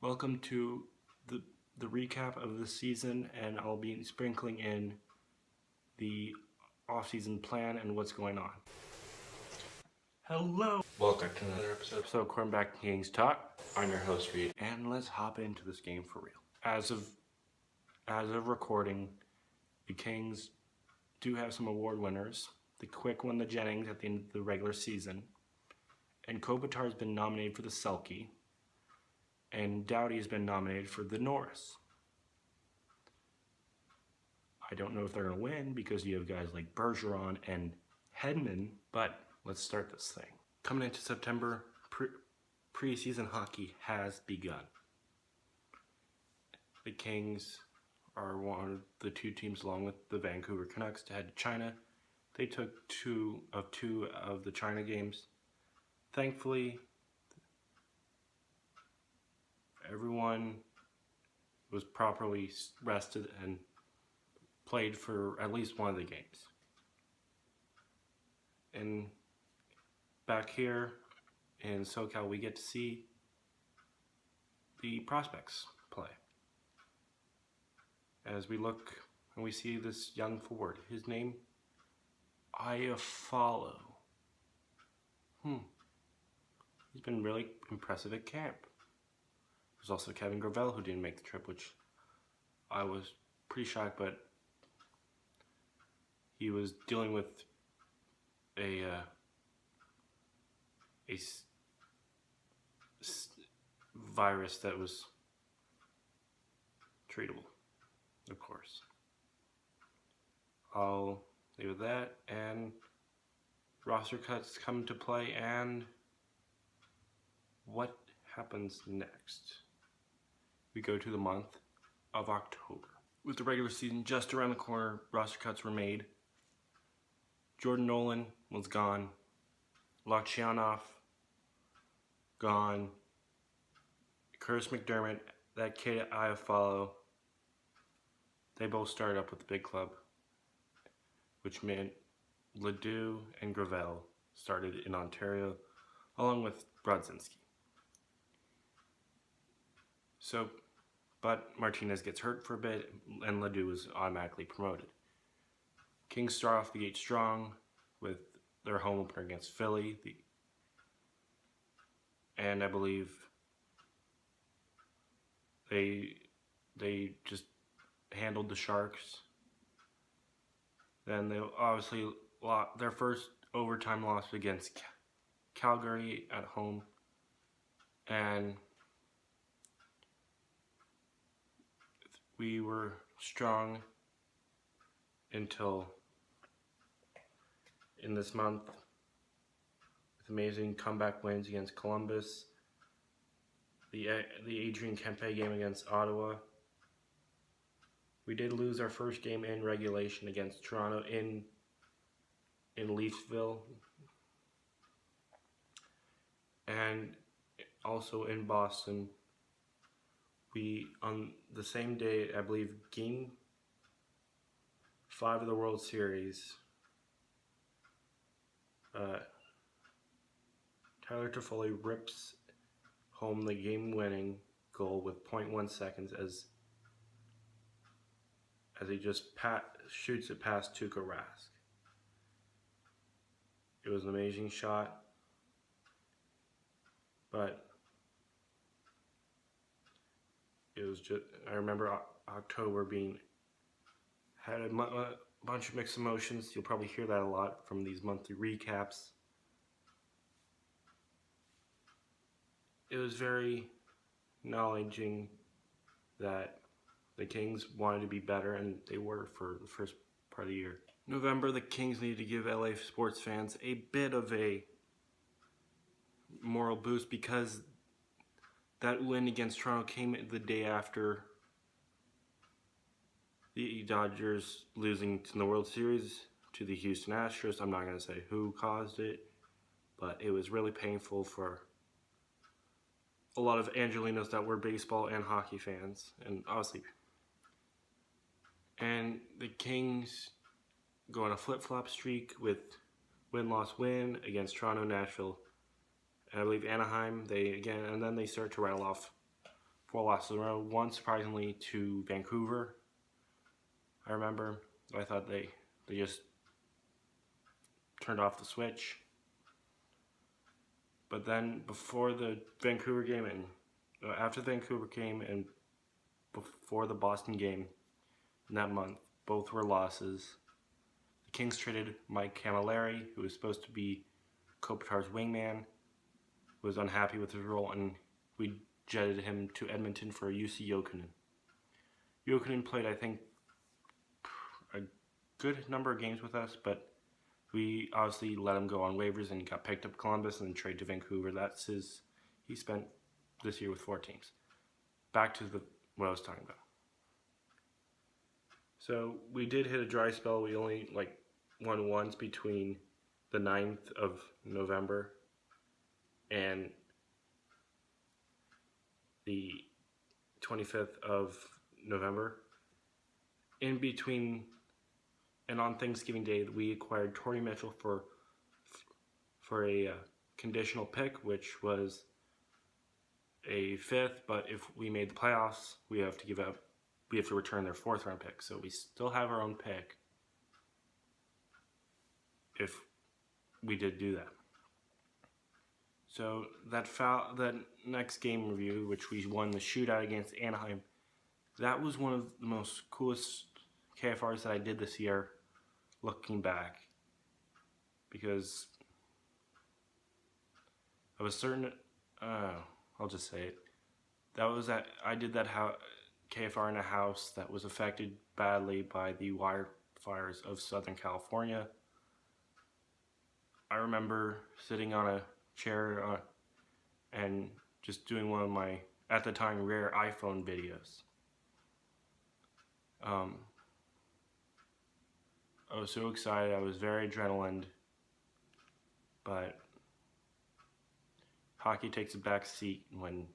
Welcome to the recap of the season, and I'll be sprinkling in the off-season plan and what's going on. Hello! Welcome to another episode of Quarterback Kings Talk. I'm your host, Reed, and let's hop into this game for real. As of recording, the Kings do have some award winners. The Quick won the Jennings at the end of the regular season, and Kopitar has been nominated for the Selke, and Doughty has been nominated for the Norris. I don't know if they're going to win because you have guys like Bergeron and Hedman, but let's start this thing. Coming into September, preseason hockey has begun. The Kings are one of the two teams, along with the Vancouver Canucks, to head to China. They took two of the China games. Thankfully, everyone was properly rested and played for at least one of the games. And back here in SoCal, we get to see the prospects play. As we look and we see this young forward, his name, Iafallo. He's been really impressive at camp. There's also Kevin Gravel, who didn't make the trip, which I was pretty shocked, but he was dealing with a virus that was treatable, of course. I'll leave it at that, and roster cuts come to play, and what happens next? We go to the month of October. With the regular season just around the corner, roster cuts were made. Jordan Nolan was gone. Lokshanov, gone. Curtis McDermott, that kid Iafallo, they both started up with the big club, which meant Ledoux and Gravel started in Ontario, along with Brodzinski. But Martinez gets hurt for a bit, and Ledoux is automatically promoted. Kings start off the gate strong with their home opener against Philly, and I believe they just handled the Sharks. Then they obviously lost their first overtime loss against Calgary at home, and we were strong until in this month with amazing comeback wins against Columbus, the Adrian Kempe game against Ottawa. We did lose our first game in regulation against Toronto in Leafsville, and also in Boston. We, on the same day, I believe, Game 5 of the World Series, Tyler Toffoli rips home the game-winning goal with 0.1 seconds as he just shoots it past Tuukka Rask. It was an amazing shot, but it was just, I remember October had a bunch of mixed emotions. You'll probably hear that a lot from these monthly recaps. It was very acknowledging that the Kings wanted to be better, and they were for the first part of the year. November, the Kings needed to give LA sports fans a bit of a moral boost because that win against Toronto came the day after the Dodgers losing in the World Series to the Houston Astros. I'm not going to say who caused it, but it was really painful for a lot of Angelinos that were baseball and hockey fans, and obviously. And the Kings go on a flip-flop streak with win-loss-win against Toronto, Nashville, and I believe Anaheim. And then they start to rattle off 4 losses in a row. One surprisingly to Vancouver. I remember. I thought they just turned off the switch. But then before the Vancouver game and after the Vancouver game and before the Boston game in that month, both were losses. The Kings traded Mike Camilleri, who was supposed to be Kopitar's wingman, was unhappy with his role, and we jetted him to Edmonton for Jussi Jokinen. Jokinen played, I think, a good number of games with us, but we obviously let him go on waivers and got picked up Columbus and then traded to Vancouver. He spent this year with 4 teams. Back to what I was talking about. So we did hit a dry spell. We only won once between the 9th of November and the 25th of November. In between and on Thanksgiving Day, we acquired Torrey Mitchell for a conditional pick, which was a 5th, but if we made the playoffs, we have to return their 4th round pick. So we still have our own pick if we did do that. So that next game review, which we won the shootout against Anaheim, that was one of the most coolest KFRs that I did this year, looking back, because I was certain. I'll just say it. I did that KFR in a house that was affected badly by the wildfires of Southern California. I remember sitting on a chair and just doing one of my, at the time, rare iPhone videos. I was so excited. I was very adrenaline, but hockey takes a back seat when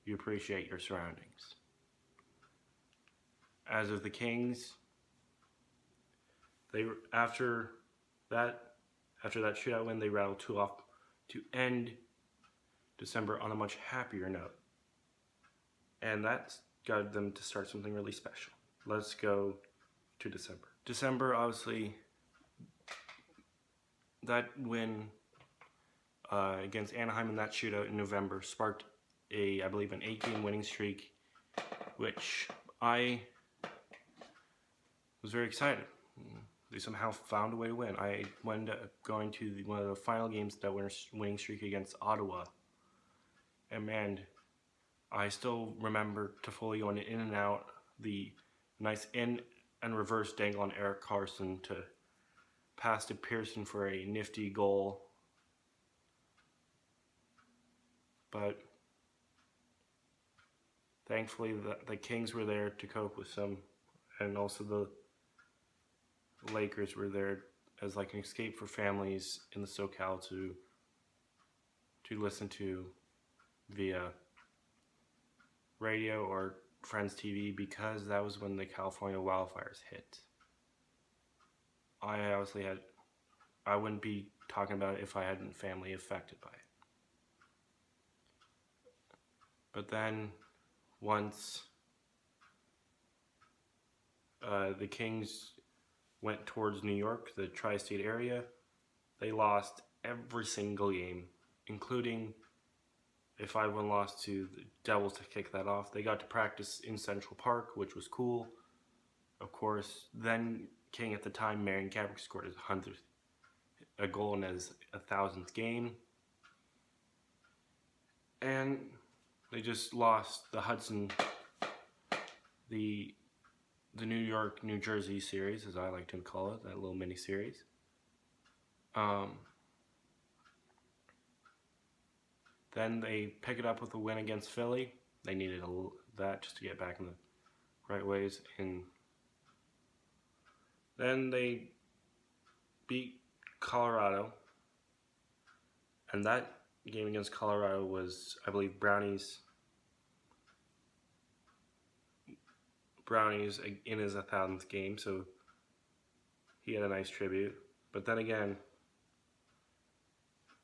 you appreciate your surroundings. As of the Kings, after that shootout win, they rattled 2 off to end December on a much happier note, and that got them to start something really special. Let's go to December. December, obviously, that win against Anaheim in that shootout in November sparked I believe, an 8-game winning streak, which I was very excited. They somehow found a way to win. I wound up going to one of the final games of that winning streak against Ottawa, and man, I still remember Toffoli going in and out, the nice in and reverse dangle on Erik Karlsson to pass to Pearson for a nifty goal. But thankfully the Kings were there to cope with some, and also the Lakers were there as like an escape for families in the SoCal to listen to via radio or Friends TV, because that was when the California wildfires hit. I wouldn't be talking about it if I hadn't family affected by it. But then once the Kings went towards New York, the tri-state area, they lost every single game, including a 5-1 loss to the Devils to kick that off. They got to practice in Central Park, which was cool. Of course, then King at the time, Marian Gaborik, scored his 100th a goal in his 1,000th game. And they just lost the Hudson, the New York, New Jersey series, as I like to call it, that little mini series. Then they pick it up with a win against Philly. They needed that just to get back in the right ways. And then they beat Colorado. And that game against Colorado was, I believe, Brownies in his 1,000th game, so he had a nice tribute. But then again,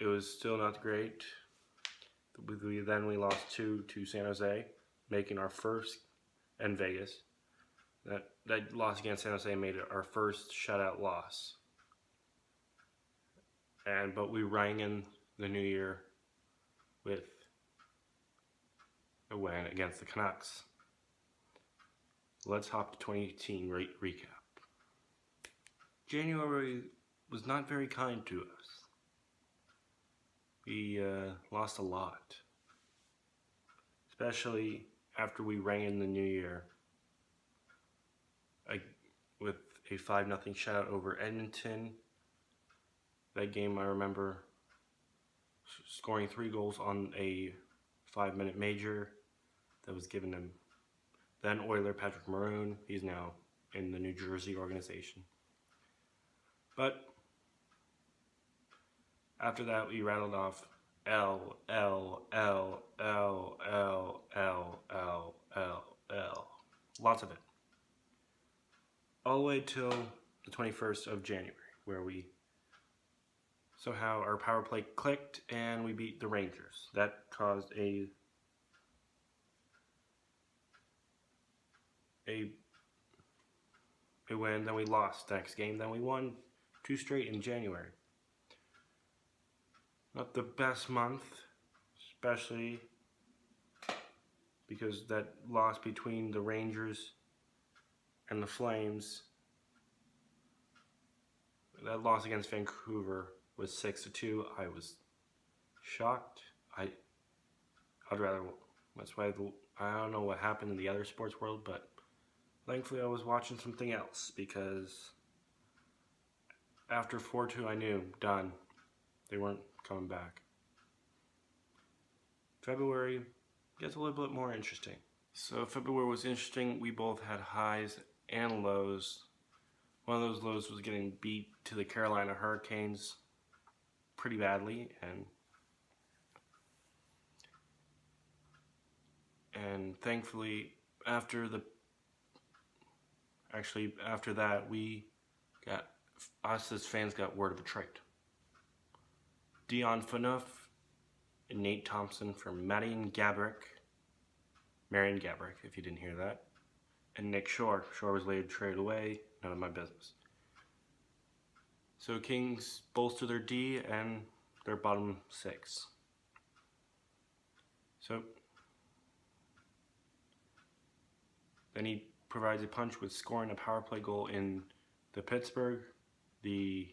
it was still not great. We lost 2 to San Jose. making our first in Vegas. That loss against San Jose made it our first shutout loss. But we rang in the new year with a win against the Canucks. Let's hop to 2018 recap. January was not very kind to us. We lost a lot, especially after we rang in the new year with a 5-0 shutout over Edmonton. That game, I remember scoring 3 goals on a 5-minute major that was given him then Oiler Patrick Maroon. He's now in the New Jersey organization. But after that, we rattled off L, L, L, L, L, L, L, L, L. Lots of it. All the way till the 21st of January, where we somehow our power play clicked and we beat the Rangers. That caused a win, then we lost the next game, then we won 2 straight in January. Not the best month, especially because that loss between the Rangers and the Flames, that loss against Vancouver was 6-2. I was shocked. I'd rather, that's why I don't know what happened in the other sports world, but thankfully I was watching something else, because after 4-2 I knew, done. They weren't coming back. February gets a little bit more interesting. So February was interesting. We both had highs and lows. One of those lows was getting beat to the Carolina Hurricanes pretty badly, and thankfully after that us as fans got word of a trade. Dion Phaneuf and Nate Thompson for Marian Gaborik, if you didn't hear that, and Nick Shore. Shore was later traded away, none of my business. So Kings bolster their D and their bottom 6. So then he provides a punch with scoring a power play goal in the Pittsburgh, the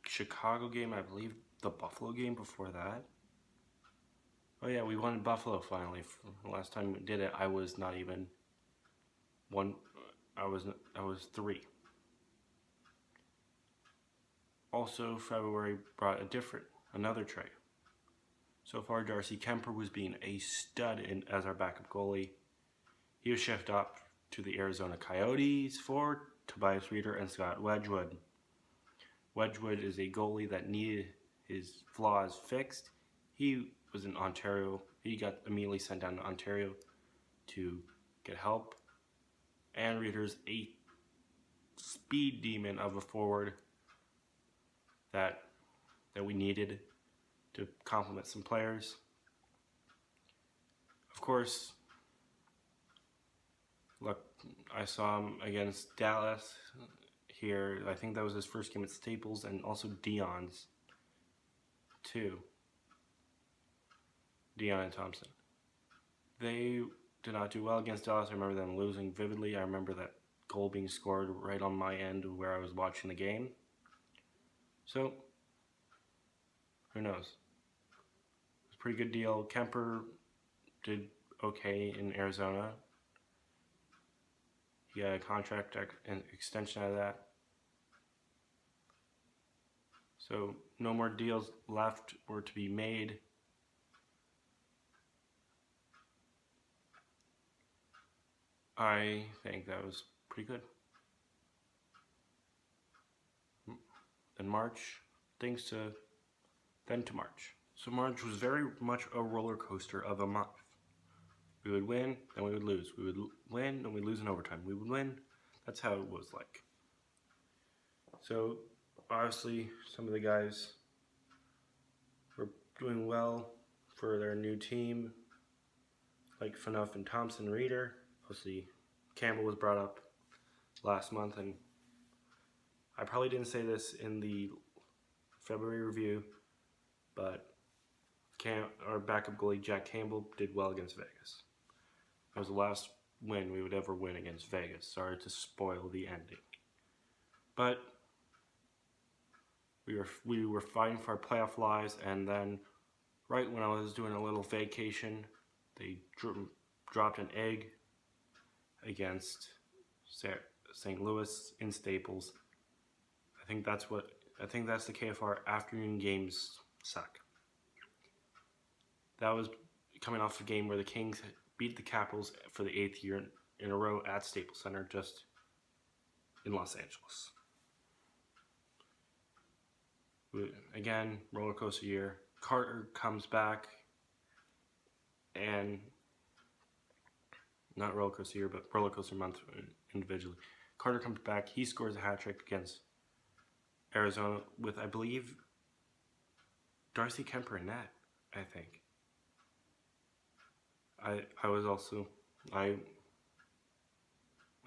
Chicago game, I believe the Buffalo game before that. Oh yeah, we won Buffalo finally. The last time we did it, I was not even one. I was 3. Also, February brought another trade. So far, Darcy Kemper was being a stud as our backup goalie. He was shifted up to the Arizona Coyotes for Tobias Reeder and Scott Wedgwood. Wedgwood is a goalie that needed his flaws fixed. He was in Ontario. He got immediately sent down to Ontario to get help. And Reeder's a speed demon of a forward that we needed to complement some players. Of course, look, I saw him against Dallas here. I think that was his first game at Staples, and also Dion's too. Dion and Thompson. They did not do well against Dallas. I remember them losing vividly. I remember that goal being scored right on my end where I was watching the game. So, who knows? It was a pretty good deal. Kemper did okay in Arizona. He got a contract extension out of that. So, no more deals left or to be made. I think that was pretty good. In March, then to March. So March was very much a roller coaster of a month. We would win, then we would lose. We would win, then we'd lose in overtime. We would win. That's how it was like. So obviously, some of the guys were doing well. for their new team, like Phaneuf and Thompson Reader. Obviously, Campbell was brought up last month, and I probably didn't say this in the February review, but our backup goalie Jack Campbell did well against Vegas. It was the last win we would ever win against Vegas. Sorry to spoil the ending, but we were fighting for our playoff lives, and then right when I was doing a little vacation, they dropped an egg against St. Louis in Staples. I think that's the KFR afternoon games suck. That was coming off a game where the Kings beat the Capitals for the 8th year in a row at Staples Center, just in Los Angeles. Again, roller coaster year. Carter comes back, and not roller coaster year, but roller coaster month individually. Carter comes back. He scores a hat trick against Arizona with, I believe, Darcy Kemper in net, I think. I went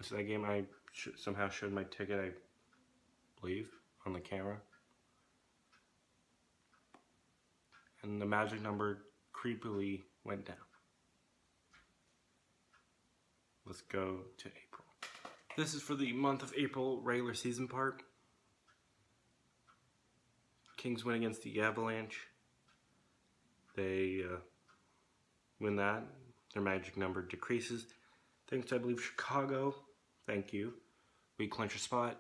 to that game. I somehow showed my ticket, I believe, on the camera. And the magic number creepily went down. Let's go to April. This is for the month of April regular season part. Kings win against the Avalanche. They win that. Their magic number decreases. Thanks to, I believe, Chicago. Thank you. We clinch a spot.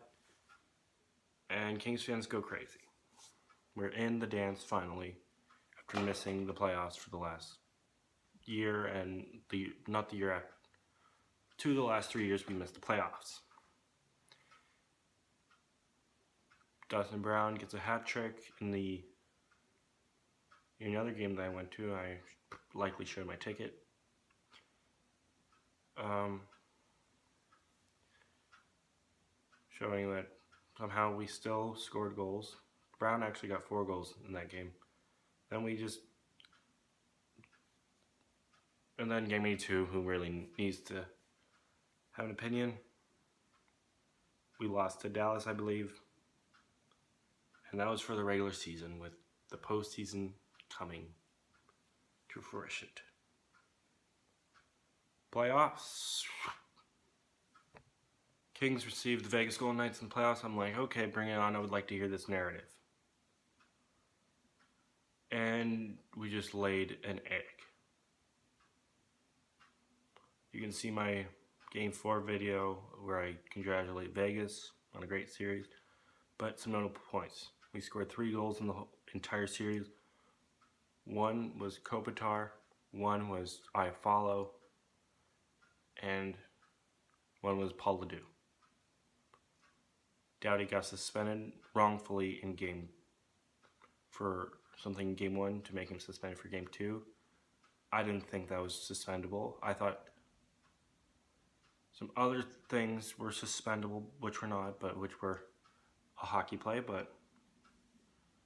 And Kings fans go crazy. We're in the dance finally, after missing the playoffs for the last year and not the year after. 2 of the last 3 years we missed the playoffs. Dustin Brown gets a hat trick in another game that I went to. I likely showed my ticket. Showing that somehow we still scored goals. Brown actually got 4 goals in that game. Then game 82, who really needs to have an opinion. We lost to Dallas, I believe. And that was for the regular season, with the postseason coming to fruition. Playoffs. Kings received the Vegas Golden Knights in the playoffs. I'm like, okay, bring it on. I would like to hear this narrative. And we just laid an egg. You can see my Game 4 video where I congratulate Vegas on a great series. But some notable points. We scored 3 goals in the entire series. 1 was Kopitar, 1 was Iafallo, and 1 was Paul Ledoux. Doughty got suspended wrongfully in game for something in Game 1 to make him suspended for Game 2. I didn't think that was suspendable. I thought some other things were suspendable, which were not, but which were a hockey play, but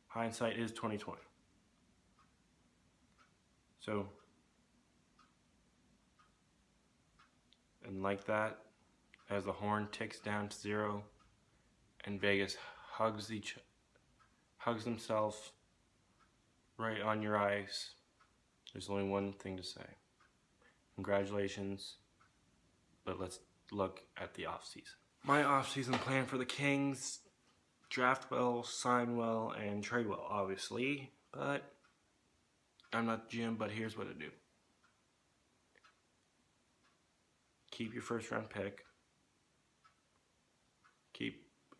hindsight is 20/20. So, and like that, as the horn ticks down to 0, and Vegas hugs themselves right on your ice, there's only one thing to say. Congratulations, but let's look at the offseason. My offseason plan for the Kings: draft well, sign well, and trade well, obviously, but I'm not the GM, but here's what I do. Keep your first round pick.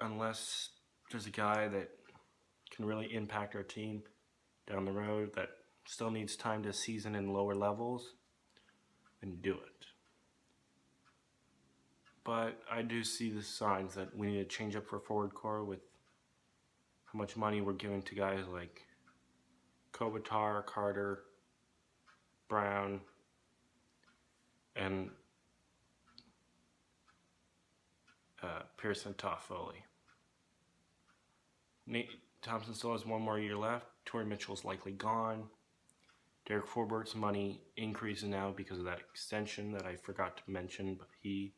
Unless there's a guy that can really impact our team down the road that still needs time to season in lower levels, then do it. But I do see the signs that we need to change up for forward core with how much money we're giving to guys like Kopitar, Carter, Brown, and Pearson Toffoli. Nate Thompson still has 1 more year left. Torrey Mitchell's likely gone. Derek Forbert's money increases now because of that extension that I forgot to mention, but he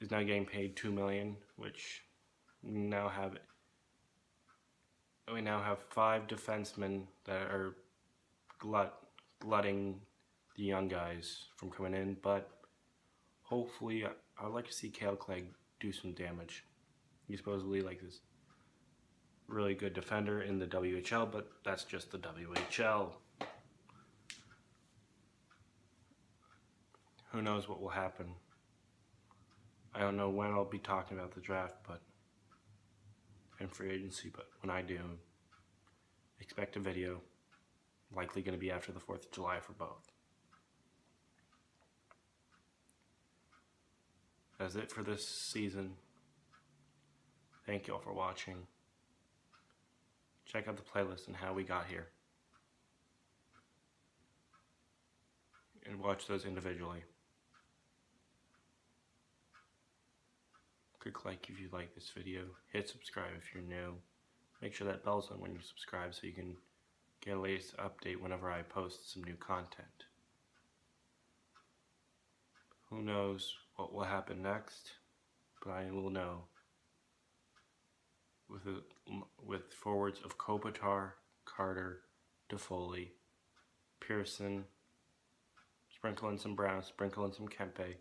is now getting paid $2 million, which we now have 5 defensemen that are glutting the young guys from coming in, but hopefully I'd like to see Cale Clegg do some damage. He's supposedly like this really good defender in the WHL, but that's just the WHL. Who knows what will happen? I don't know when I'll be talking about the draft, and free agency, but when I do, expect a video. Likely going to be after the 4th of July for both. That's it for this season. Thank you all for watching. Check out the playlist and how we got here. And watch those individually. Click like if you like this video. Hit subscribe if you're new. Make sure that bell's on when you subscribe so you can get a latest update whenever I post some new content. Who knows what will happen next, but I will know. With forwards of Kopitar, Carter, Toffoli, Pearson, sprinkle in some Brown, sprinkle in some Kempe,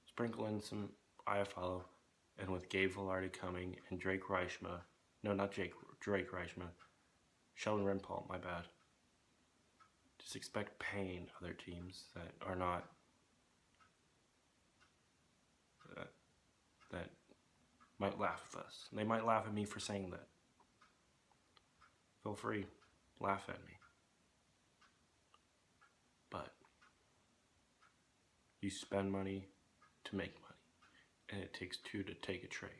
sprinkle in some Iafallo, and with Gabe Velarde coming and Drake Reichma, no, not Drake Reichma, Sheldon Renpaul, my bad. Just expect pain, other teams that are not, that might laugh at us. They might laugh at me for saying that. Feel free, laugh at me. But you spend money to make money, and it takes 2 to take a trade.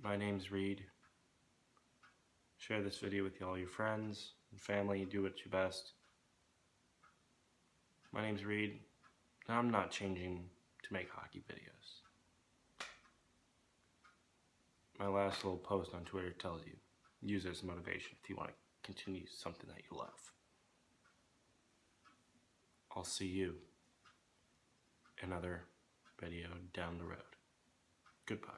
My name's Reed. Share this video with all your friends and family. Do what's your best. My name's Reed. I'm not changing to make hockey videos. My last little post on Twitter tells you, use it as motivation if you want to continue something that you love. I'll see you in another video down the road. Goodbye.